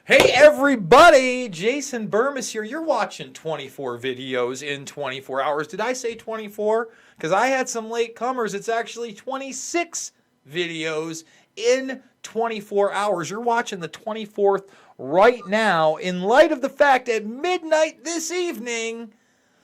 Hey everybody, Jason Burmis here. You're watching 24 videos in 24 hours. Did I say 24? Because I had some late comers. It's actually 26 videos in 24 hours. You're watching the 24th right now in light of the fact at midnight this evening,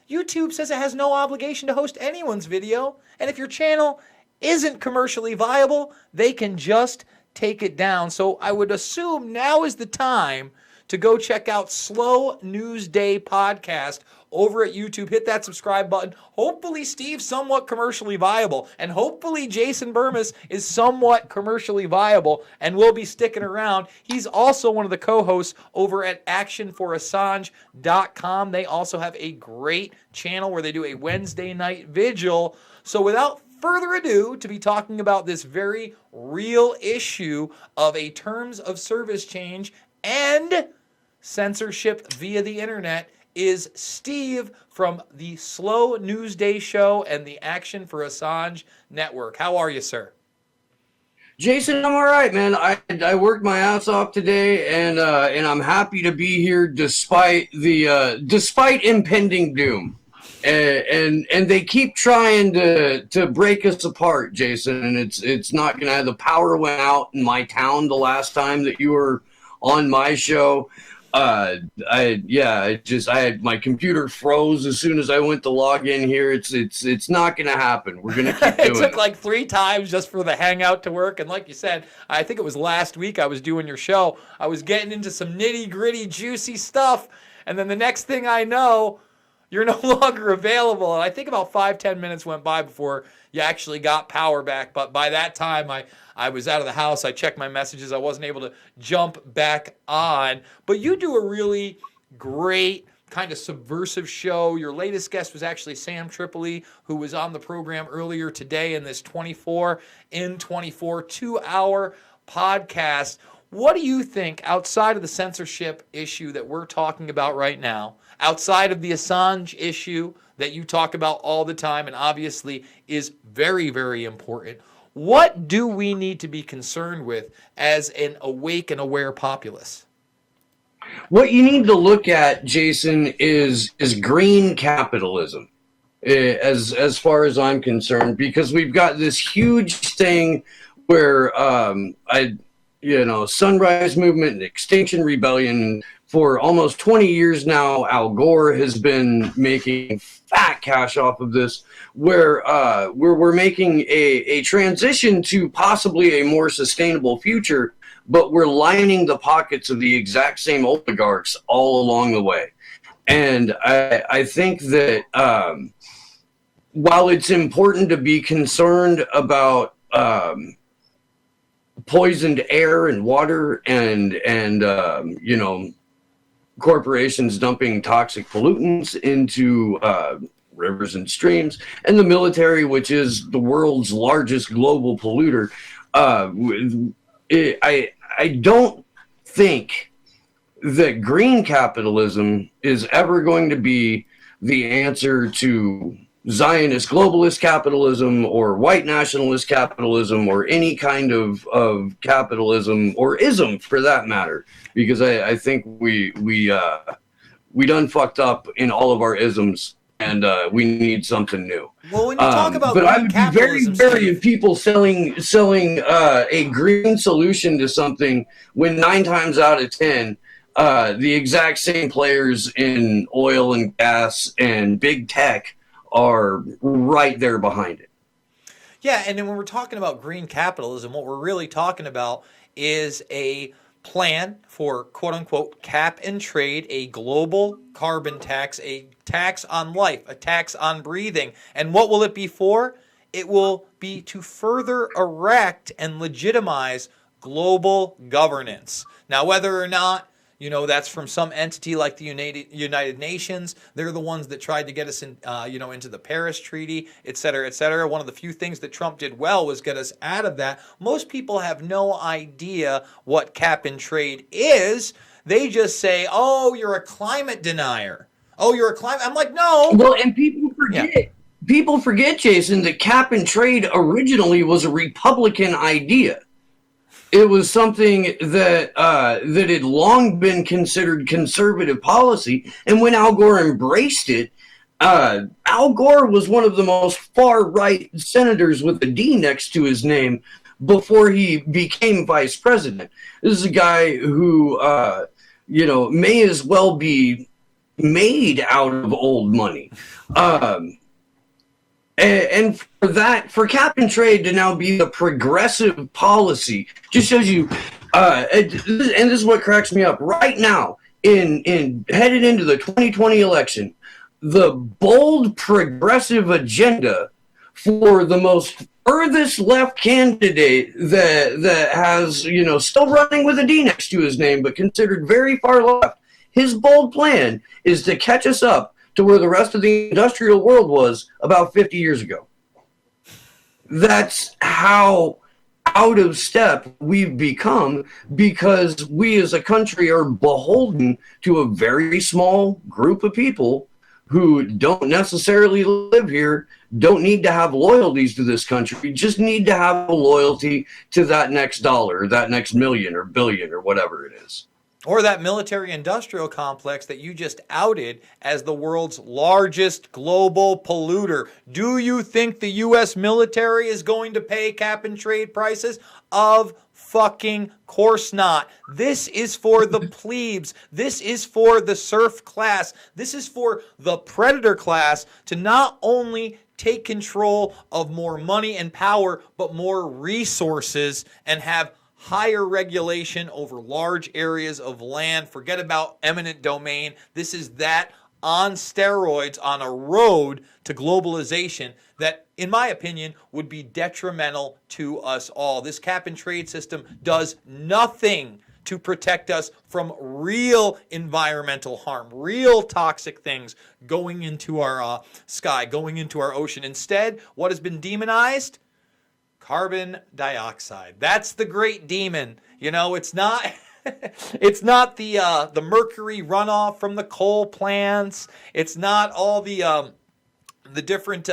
YouTube says it has no obligation to host anyone's video. And if your channel isn't commercially viable, they can just take it down. So I would assume now is the time to go check out Slow News Day podcast over at YouTube. Hit that subscribe button. Hopefully Steve's somewhat commercially viable, and hopefully Jason Burmis is somewhat commercially viable and will be sticking around. He's also one of the co-hosts over at actionforassange.com. They also have a great channel where they do a Wednesday night vigil. So without further ado, to be talking about this very real issue of a terms of service change and censorship via the internet is Steve from the Slow News Day Show and the Action for Assange Network. How are you, sir? Jason, I'm all right, man. I worked my ass off today, and I'm happy to be here despite impending doom. And they keep trying to break us apart, Jason, and it's not gonna. The power went out in my town the last time that you were on my show. My computer froze as soon as I went to log in here. It's not gonna happen. We're gonna keep doing it. It took like 3 times just for the Hangout to work, and like you said, I think it was last week I was doing your show. I was getting into some nitty gritty, juicy stuff, and then the next thing I know, you're no longer available. And I think about 5-10 minutes went by before you actually got power back. But by that time, I was out of the house. I checked my messages. I wasn't able to jump back on. But you do a really great kind of subversive show. Your latest guest was actually Sam Tripoli, who was on the program earlier today in this 24 in 24 2-hour podcast. What do you think, outside of the censorship issue that we're talking about right now, outside of the Assange issue that you talk about all the time and obviously is very, very important, what do we need to be concerned with as an awake and aware populace? What you need to look at, Jason, is green capitalism, as far as I'm concerned, because we've got this huge thing where Sunrise Movement and Extinction Rebellion. For almost 20 years now, Al Gore has been making fat cash off of this, where we're making a transition to possibly a more sustainable future, but we're lining the pockets of the exact same oligarchs all along the way. And I think that while it's important to be concerned about poisoned air and water and corporations dumping toxic pollutants into rivers and streams, and the military, which is the world's largest global polluter, I don't think that green capitalism is ever going to be the answer to Zionist globalist capitalism or white nationalist capitalism or any kind of capitalism or ism for that matter, because I think we done fucked up in all of our isms, and we need something new. Well, when you talk about but green I would be very wary of people selling a green solution to something when 9 times out of 10 the exact same players in oil and gas and big tech are right there behind it. Yeah, and then when we're talking about green capitalism, what we're really talking about is a plan for quote-unquote cap and trade, a global carbon tax, a tax on life, a tax on breathing. And what will it be for? It will be to further erect and legitimize global governance. Now, whether or not that's from some entity like the United Nations. They're the ones that tried to get us into the Paris Treaty, et cetera, et cetera. One of the few things that Trump did well was get us out of that. Most people have no idea what cap and trade is. They just say, oh, you're a climate denier. Oh, you're a climate. I'm like, no. Well, and people forget. Yeah. People forget, Jason, that cap and trade originally was a Republican idea. It was something that that had long been considered conservative policy, and when Al Gore embraced it, Al Gore was one of the most far right senators with a D next to his name before he became vice president. This is a guy who, may as well be made out of old money. And for cap and trade to now be the progressive policy just shows you, and this is what cracks me up right now in headed into the 2020 election, the bold progressive agenda for the most furthest left candidate that has, still running with a D next to his name, but considered very far left. His bold plan is to catch us up to where the rest of the industrial world was about 50 years ago. That's how out of step we've become, because we as a country are beholden to a very small group of people who don't necessarily live here, don't need to have loyalties to this country, just need to have a loyalty to that next dollar, or that next million or billion or whatever it is. Or that military-industrial complex that you just outed as the world's largest global polluter. Do you think the U.S. military is going to pay cap and trade prices? Of fucking course not. This is for the plebes. This is for the serf class. This is for the predator class to not only take control of more money and power, but more resources, and have higher regulation over large areas of land. Forget about eminent domain. This is that on steroids, on a road to globalization that, in my opinion, would be detrimental to us all. This cap and trade system does nothing to protect us from real environmental harm, real toxic things going into our sky, going into our ocean. Instead, what has been demonized? Carbon dioxide. That's the great demon. It's not it's not the mercury runoff from the coal plants. It's not all the different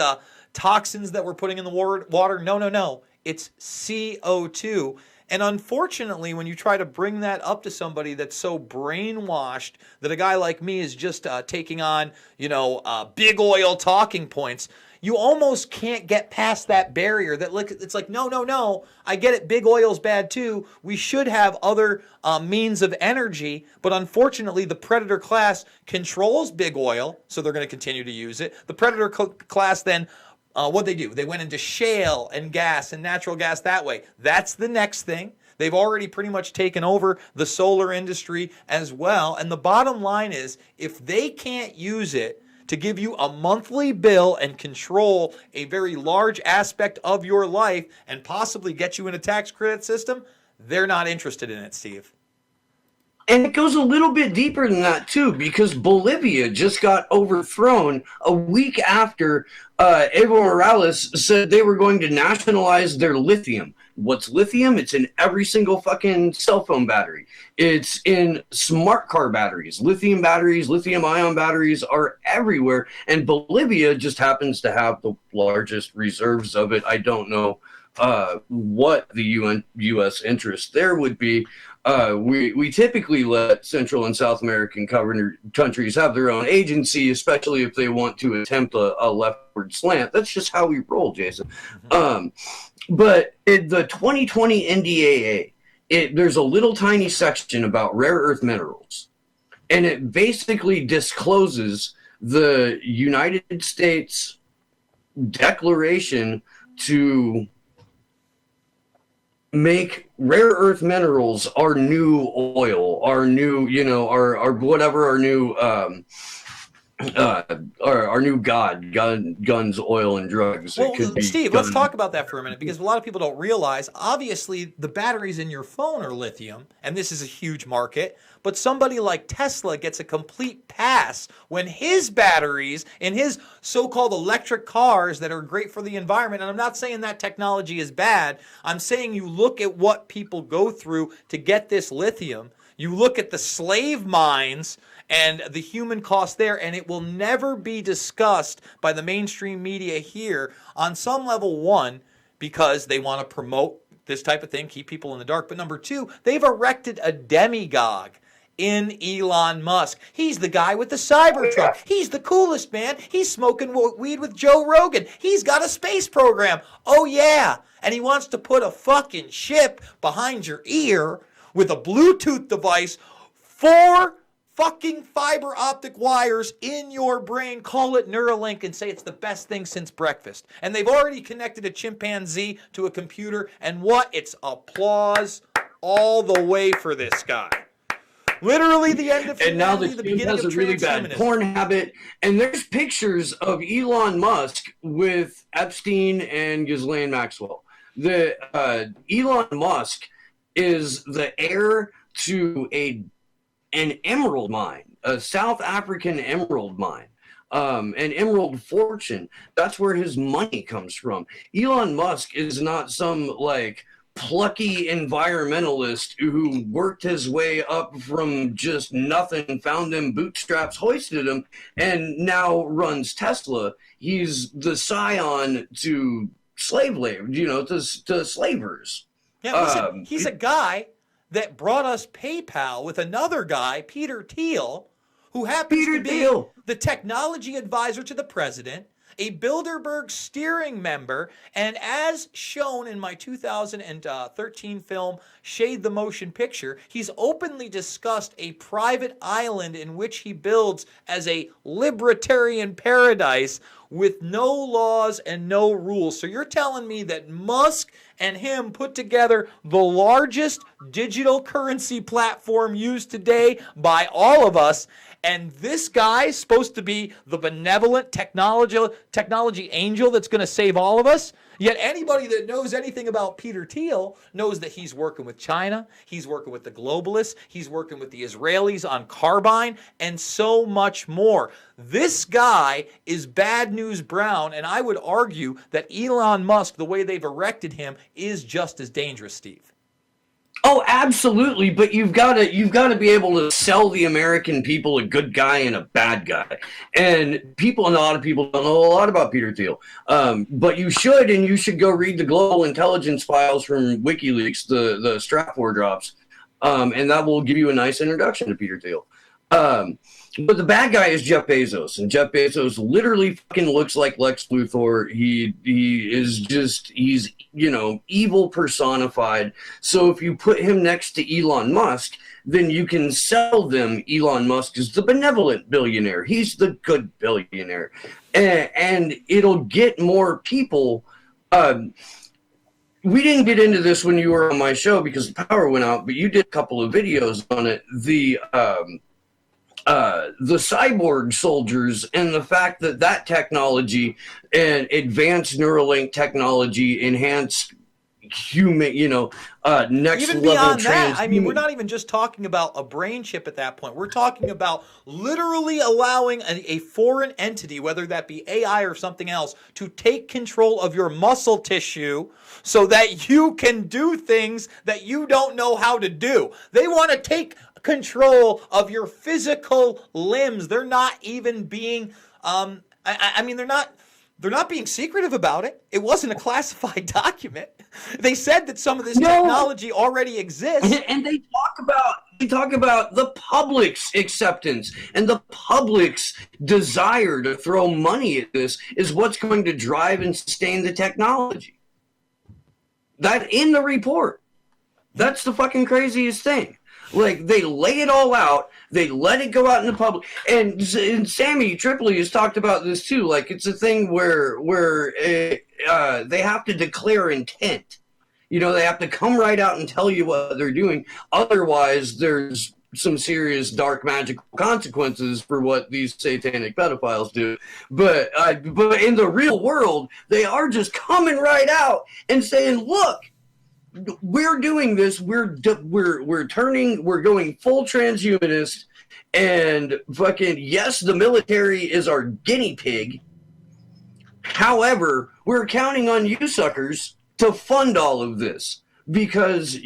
toxins that we're putting in the water. No. It's CO2. And unfortunately, when you try to bring that up to somebody that's so brainwashed that a guy like me is just taking on, big oil talking points, you almost can't get past that barrier. That it's like, no. I get it. Big oil's bad too. We should have other means of energy. But unfortunately, the predator class controls big oil, so they're going to continue to use it. The predator class then, what they do? They went into shale and gas and natural gas that way. That's the next thing. They've already pretty much taken over the solar industry as well. And the bottom line is, if they can't use it to give you a monthly bill and control a very large aspect of your life and possibly get you in a tax credit system, they're not interested in it, Steve. And it goes a little bit deeper than that, too, because Bolivia just got overthrown a week after Evo Morales said they were going to nationalize their lithium. What's lithium? It's in every single fucking cell phone battery. It's in smart car batteries. Lithium batteries, lithium-ion batteries are everywhere. And Bolivia just happens to have the largest reserves of it. I don't know what the U.S. interest there would be. We typically let Central and South American countries have their own agency, especially if they want to attempt a leftward slant. That's just how we roll, Jason. But in the 2020 NDAA, there's a little tiny section about rare earth minerals. And it basically discloses the United States declaration to make rare earth minerals our new oil, our new, our whatever, our new our new guns, oil, and drugs. Well, Steve, let's talk about that for a minute, because a lot of people don't realize, obviously, the batteries in your phone are lithium, and this is a huge market, but somebody like Tesla gets a complete pass when his batteries in his so-called electric cars that are great for the environment, and I'm not saying that technology is bad, I'm saying you look at what people go through to get this lithium, you look at the slave mines and the human cost there, and it will never be discussed by the mainstream media here on some level. One, because they want to promote this type of thing, keep people in the dark. But number two, they've erected a demagogue in Elon Musk. He's the guy with the Cybertruck. He's the coolest, man. He's smoking weed with Joe Rogan. He's got a space program. Oh, yeah. And he wants to put a fucking chip behind your ear with a Bluetooth device, 4 fucking fiber optic wires in your brain. Call it Neuralink and say it's the best thing since breakfast. And they've already connected a chimpanzee to a computer. And what? It's applause all the way for this guy. Literally the end of humanity, and now the beginning has of a really bad transhumanism. porn habit. And there's pictures of Elon Musk with Epstein and Ghislaine Maxwell. Elon Musk is the heir to an emerald mine, a South African emerald mine, an emerald fortune. That's where his money comes from. Elon Musk is not some like plucky environmentalist who worked his way up from just nothing, found them bootstraps, hoisted them, and now runs Tesla. He's the scion to slave labor, to slavers. Yeah, listen, he's a guy that brought us PayPal with another guy, Peter Thiel, who happens to be the technology advisor to the president, a Bilderberg steering member, and as shown in my 2013 film, Shade the Motion Picture, he's openly discussed a private island in which he builds as a libertarian paradise with no laws and no rules. So you're telling me that Musk and him put together the largest digital currency platform used today by all of us, and this guy's supposed to be the benevolent technology angel that's going to save all of us? Yet anybody that knows anything about Peter Thiel knows that he's working with China, he's working with the globalists, he's working with the Israelis on Carbine, and so much more. This guy is bad news brown, and I would argue that Elon Musk, the way they've erected him, is just as dangerous, Steve. Oh, absolutely, but you've got to be able to sell the American people a good guy and a bad guy. And a lot of people don't know a lot about Peter Thiel. But you should go read the global intelligence files from WikiLeaks, the Stratfor drops. And that will give you a nice introduction to Peter Thiel. But the bad guy is Jeff Bezos, and Jeff Bezos literally fucking looks like Lex Luthor. He's evil personified. So if you put him next to Elon Musk, then you can sell them Elon Musk is the benevolent billionaire. He's the good billionaire. And it'll get more people. We didn't get into this when you were on my show because the power went out, but you did a couple of videos on it. The cyborg soldiers and the fact that technology and advanced Neuralink technology enhance human, next even level beyond that, transhuman. I mean, we're not even just talking about a brain chip at that point. We're talking about literally allowing a foreign entity, whether that be AI or something else, to take control of your muscle tissue so that you can do things that you don't know how to do. They want to take control of your physical limbs. They're not even being they're not being secretive about it. It wasn't a classified document. They said that some of this technology already exists. And they talk about the public's acceptance and the public's desire to throw money at this is what's going to drive and sustain the technology. That in the report. That's the fucking craziest thing. Like, they lay it all out, they let it go out in the public, and Sammy Tripoli has talked about this too. Like, it's a thing where they have to declare intent. They have to come right out and tell you what they're doing. Otherwise, there's some serious dark magical consequences for what these satanic pedophiles do. But in the real world, they are just coming right out and saying, look, we're doing this. We're going full transhumanist, and fucking yes, the military is our guinea pig. However, we're counting on you suckers to fund all of this because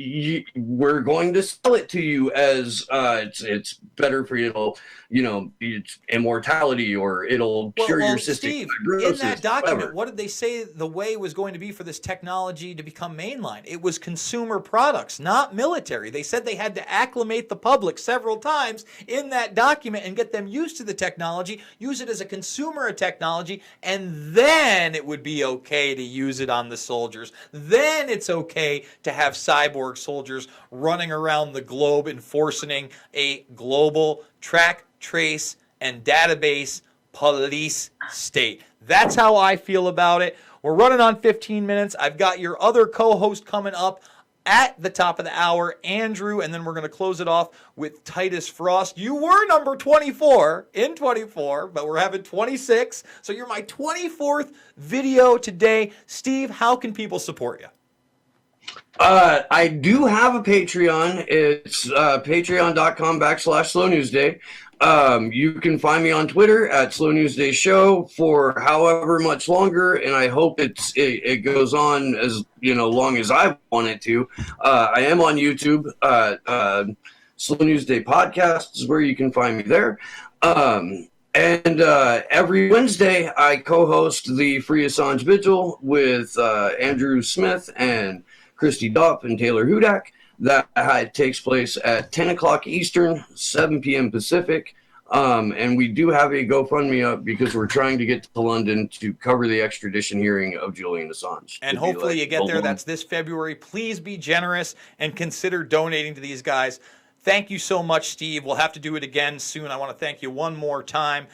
we're going to sell it to you as it's better for you. It's immortality, or it'll cure your cystic Steve, fibrosis. in that document, whatever. what did they say the way was going to be for this technology to become mainline? It was consumer products, not military. They said they had to acclimate the public several times in that document and get them used to the technology, use it as a consumer of technology, and then it would be okay to use it on the soldiers. Then it's okay to have cyborg soldiers running around the globe enforcing a global track, trace, and database police state. That's how I feel about it. We're running on 15 minutes. I've got your other co-host coming up at the top of the hour, Andrew, and then we're going to close it off with Titus Frost. You were number 24 in 24, but we're having 26. So you're my 24th video today. Steve, how can people support you? I do have a Patreon. It's patreon.com/slownewsday. You can find me on Twitter at Slow News Day Show for however much longer, and I hope it goes on as long as I want it to. I am on YouTube. Slow News Day Podcast is where you can find me there. And every Wednesday, I co-host the Free Assange Vigil with Andrew Smith and Christy Dopp and Taylor Hudak. That takes place at 10 o'clock Eastern, 7 p.m. Pacific. And we do have a GoFundMe up because we're trying to get to London to cover the extradition hearing of Julian Assange. And hopefully you get there. That's this February. Please be generous and consider donating to these guys. Thank you so much, Steve. We'll have to do it again soon. I want to thank you one more time.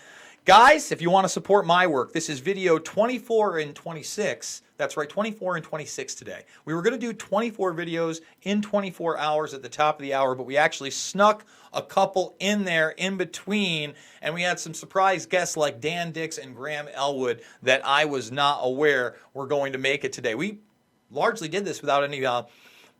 Guys, if you want to support my work, this is video 24 and 26. That's right, 24 and 26 today. We were going to do 24 videos in 24 hours at the top of the hour, but we actually snuck a couple in there in between, and we had some surprise guests like Dan Dix and Graham Elwood that I was not aware were going to make it today. We largely did this without any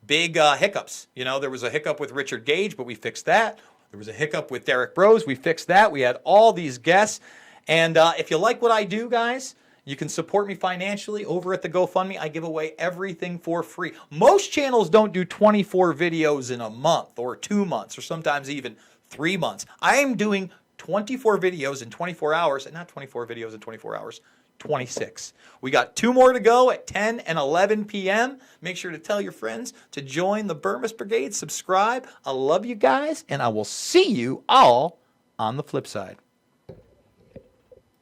big hiccups. There was a hiccup with Richard Gage, but we fixed that. There was a hiccup with Derek Bros. We fixed that. We had all these guests. And if you like what I do, guys, you can support me financially over at the GoFundMe. I give away everything for free. Most channels don't do 24 videos in a month or 2 months or sometimes even 3 months. I am doing 24 videos in 24 hours, and not 24 videos in 24 hours, 26. We got 2 more to go at 10 and 11 p.m. Make sure to tell your friends to join the Burmese Brigade. Subscribe. I love you guys, and I will see you all on the flip side.